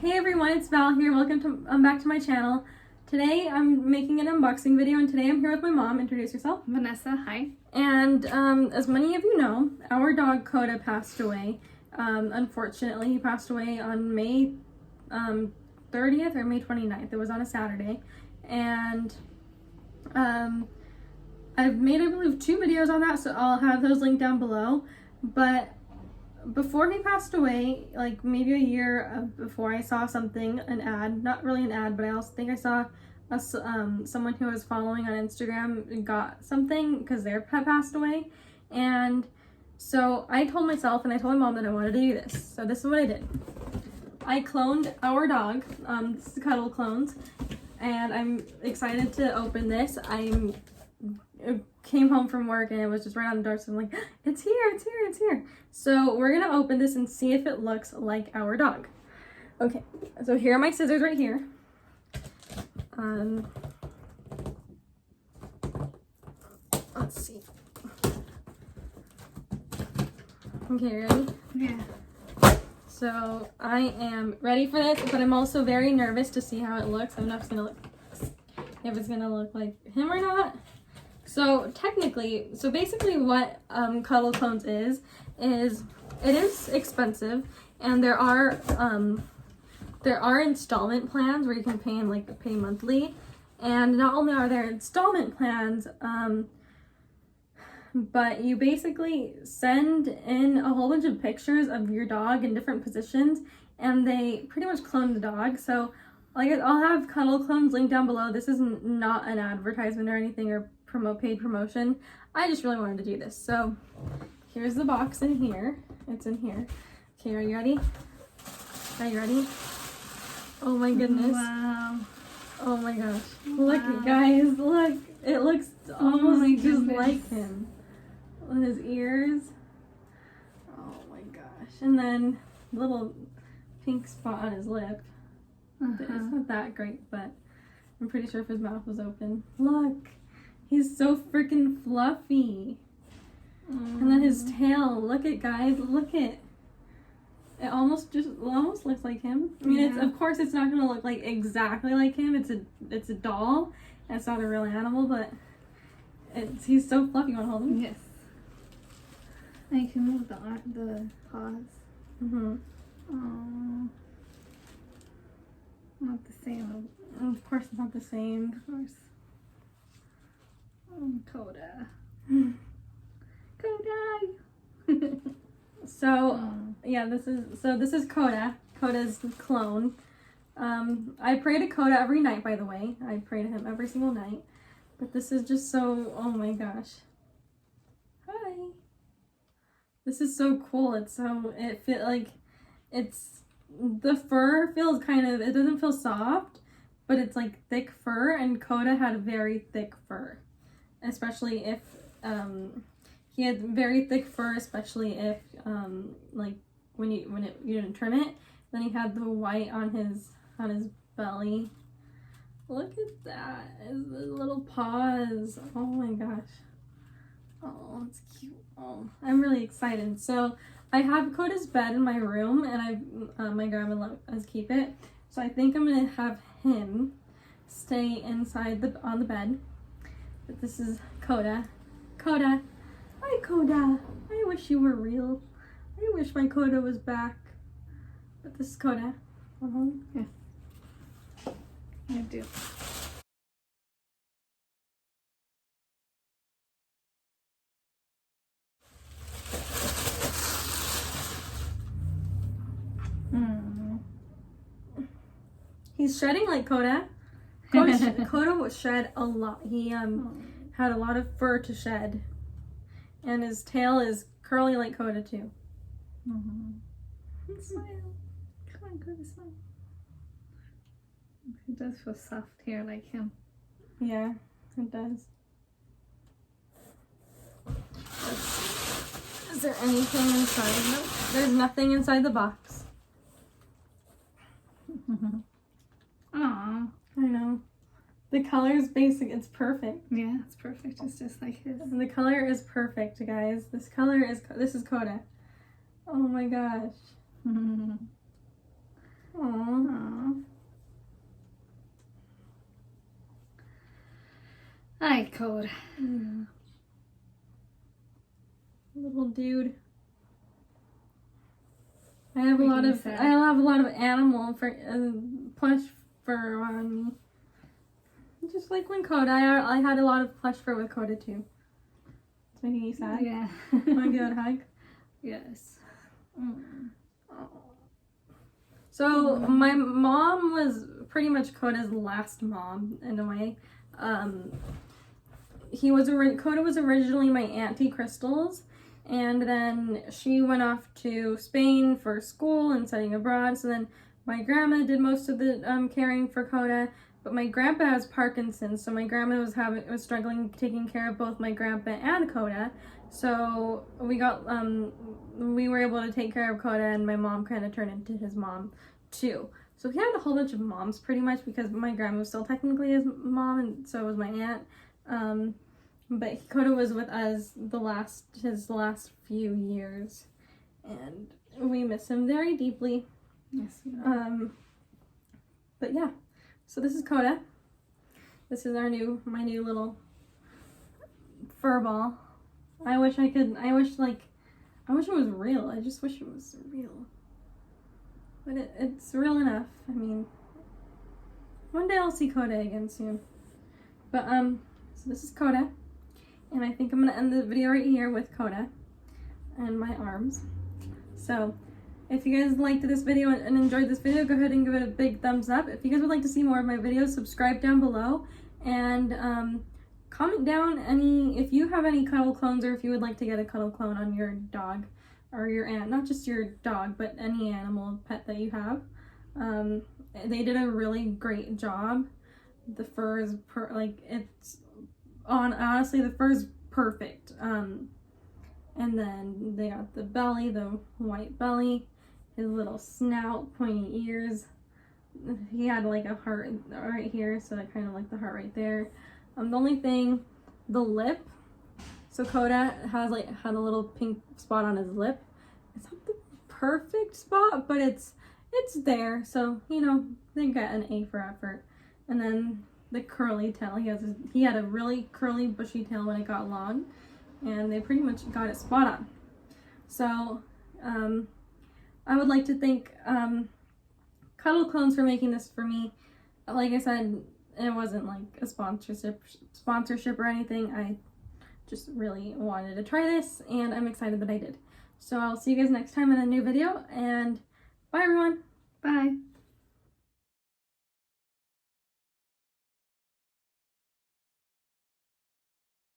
Hey everyone, it's Val here. Welcome to back to my channel. Today I'm making an unboxing video, and today I'm here with my mom. Introduce yourself. Vanessa, hi. And as many of you know, our dog Coda passed away. Unfortunately, he passed away on May 30th or May 29th. It was on a Saturday. And I've made, I believe, 2 videos on that, so I'll have those linked down below. But before he passed away, like maybe a year before, I saw something, an ad, not really an ad, but I also think I saw someone who I was following on Instagram got something because their pet passed away. And so I told myself and I told my mom that I wanted to do this. So this is what I did. I cloned our dog. This is Cuddle clones, and I'm excited to open this. I came home from work and it was just right on the door, so I'm like, it's here, it's here, it's here. So we're gonna open this and see if it looks like our dog. Okay, so here are my scissors right here. Let's see. Okay, ready? Yeah. So I am ready for this, but I'm also very nervous to see how it looks. I don't know if it's gonna look like him or not. So technically, so basically what Cuddle Clones is it is expensive, and there are installment plans where you can pay monthly. And not only are there installment plans, but you basically send in a whole bunch of pictures of your dog in different positions, and they pretty much clone the dog. So like, I'll have Cuddle Clones linked down below. This is not an advertisement or anything or paid promotion. I just really wanted to do this. So here's the box in here. It's in here. Okay, are you ready? Are you ready? Oh my goodness. Wow. Oh my gosh. Look, guys, look. It looks almost just like him. With his ears. Oh my gosh. And then little pink spot on his lip. It's not that great, but I'm pretty sure if his mouth was open. Look. He's so freaking fluffy. And then his tail. Look at, guys. Look at. It almost looks like him. I mean, Yeah. of course it's not gonna look like exactly like him. It's a doll. And it's not a real animal, but he's so fluffy. You wanna hold him? Yes. I can move the paws. Oh. Not the same. Of course it's not the same. Of course. Oh, Coda. Coda. So yeah, this is Coda. Coda's clone. I pray to Coda every night, by the way. I pray to him every single night. But this is just so, oh my gosh. Hi. This is so cool. The fur feels it doesn't feel soft, but it's like thick fur, and Coda had very thick fur. Especially if, he had very thick fur, especially if, when you didn't trim it. Then he had the white on his belly. Look at that, his little paws. Oh my gosh. Oh, it's cute. Oh, I'm really excited. So I have Coda's bed in my room, and my grandma let us keep it. So I think I'm gonna have him stay inside on the bed. But this is Coda. Coda. Hi, Coda. I wish you were real. I wish my Coda was back. But this is Coda. Yeah. I do. He's shedding like Coda. Coda would shed a lot. He had a lot of fur to shed, and his tail is curly like Coda too. Smile. Come on, Coda, smile. It does feel soft here like him. Yeah, it does. Let's see. Is there anything inside? Nope. There's nothing inside the box. Aww. I know. The color is basic. It's perfect. Yeah, it's perfect. It's just like his. The color is perfect, guys. This is Coda. Oh my gosh. Aww. Hi, Code. Yeah. Little dude. I have a lot of animal for plush fur on me. Just like when Coda, I had a lot of plush fur with Coda too. It's making you sad. Yeah. Want to give it a hug? Yes. So my mom was pretty much Coda's last mom in a way. Coda was originally my Auntie Crystal's, and then she went off to Spain for school and studying abroad. So then my grandma did most of the caring for Coda. But my grandpa has Parkinson's, so my grandma was struggling taking care of both my grandpa and Coda. So we were able to take care of Coda, and my mom kind of turned into his mom too. So he had a whole bunch of moms pretty much, because my grandma was still technically his mom, and so was my aunt. But Coda was with us his last few years, and we miss him very deeply. Yes. But yeah. So this is Coda. This is my new little fur ball. I wish it was real. I just wish it was real. But it's real enough. I mean, one day I'll see Coda again soon. But so this is Coda. And I think I'm gonna end the video right here with Coda and my arms. So if you guys liked this video and enjoyed this video, go ahead and give it a big thumbs up. If you guys would like to see more of my videos, subscribe down below. And comment down if you have any Cuddle clones, or if you would like to get a Cuddle clone on your dog or your ant. Not just your dog, but any animal pet that you have. They did a really great job. The fur is honestly, the fur is perfect. And then they got the belly, the white belly. His little snout, pointy ears. He had like a heart right here, so I kind of like the heart right there. The only thing, the lip. So Coda had a little pink spot on his lip. It's not the perfect spot, but it's there. So they got an A for effort. And then the curly tail. He had a really curly, bushy tail when it got long, and they pretty much got it spot on. So I would like to thank Cuddle Clones for making this for me. Like I said, it wasn't like a sponsorship or anything. I just really wanted to try this, and I'm excited that I did. So I'll see you guys next time in a new video, and bye everyone. Bye.